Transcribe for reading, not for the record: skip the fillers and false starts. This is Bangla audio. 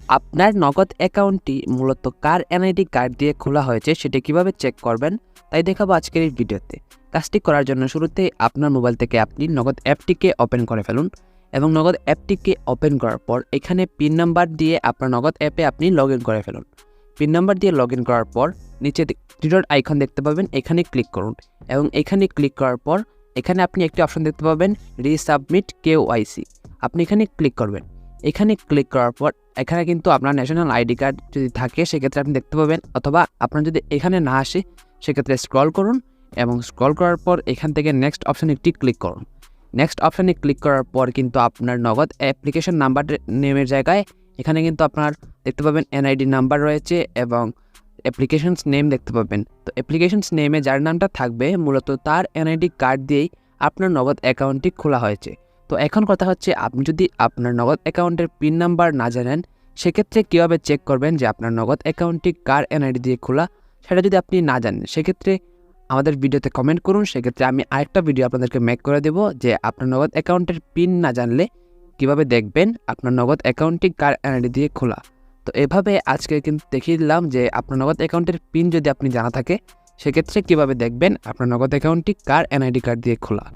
আপনার নগদ অ্যাকাউন্টটি মূলত কার এনআইডি কার্ড দিয়ে খোলা হয়েছে সেটা কিভাবে চেক করবেন তাই দেখাবো আজকের এই ভিডিওতে। কাজটি করার জন্য শুরুতেই আপনার মোবাইল থেকে আপনি নগদ অ্যাপটিকে ওপেন করে ফেলুন এবং নগদ অ্যাপটিকে ওপেন করার পর এখানে পিন নাম্বার দিয়ে আপনার নগদ অ্যাপে আপনি লগ ইন করে ফেলুন। পিন নাম্বার দিয়ে লগ ইন করার পর নিচে থ্রি ডট আইকন দেখতে পাবেন, এখানে ক্লিক করুন এবং এখানে ক্লিক করার পর এখানে আপনি একটি অপশন দেখতে পাবেন রিসাবমিট কেওয়াইসি, আপনি এখানে ক্লিক করবেন। এখানে ক্লিক করার পর এখানে কিন্তু আপনার ন্যাশনাল আইডি কার্ড যদি থাকে সেক্ষেত্রে আপনি দেখতে পাবেন, অথবা আপনার যদি এখানে না আসে সেক্ষেত্রে স্ক্রল করুন এবং স্ক্রল করার পর এখান থেকে নেক্সট অপশানে একটি ক্লিক করুন। নেক্সট অপশানে ক্লিক করার পর কিন্তু আপনার নগদ অ্যাপ্লিকেশন নাম্বার নেমের জায়গায় এখানে কিন্তু আপনার দেখতে পাবেন এনআইডি নাম্বার রয়েছে এবং অ্যাপ্লিকেশনস নেম দেখতে পাবেন। তো অ্যাপ্লিকেশনস নেমে যার নামটা থাকবে মূলত তার এনআইডি কার্ড দিয়েই আপনার নগদ অ্যাকাউন্টটি খোলা হয়েছে। তো এখন কথা হচ্ছে, আপনি যদি আপনার নগদ অ্যাকাউন্টের পিন নাম্বার না জানেন সেক্ষেত্রে কীভাবে চেক করবেন যে আপনার নগদ অ্যাকাউন্টটি কার এনআইডি দিয়ে খোলা, সেটা যদি আপনি না জানেন সেক্ষেত্রে আমাদের ভিডিওতে কমেন্ট করুন। সেক্ষেত্রে আমি আরেকটা ভিডিও আপনাদেরকে মেক করে দেবো যে আপনার নগদ অ্যাকাউন্টের পিন না জানলে কীভাবে দেখবেন আপনার নগদ অ্যাকাউন্টটি কার এনআইডি দিয়ে খোলা। তো এভাবে আজকে কিন্তু দেখিয়ে দিলাম যে আপনার নগদ অ্যাকাউন্টের পিন যদি আপনি জানা থাকে সেক্ষেত্রে কীভাবে দেখবেন আপনার নগদ অ্যাকাউন্টটি কার এনআইডি কার্ড দিয়ে খোলা।